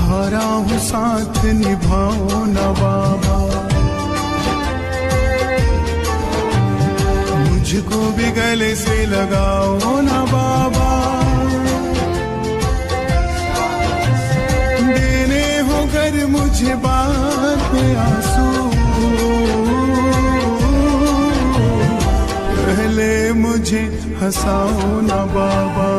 हारा हूँ साथ निभाओ ना बाबा, मुझको भी गले से लगाओ ना बाबा, देने हो कर मुझे बात में आंसू, पहले मुझे हंसाओ ना बाबा।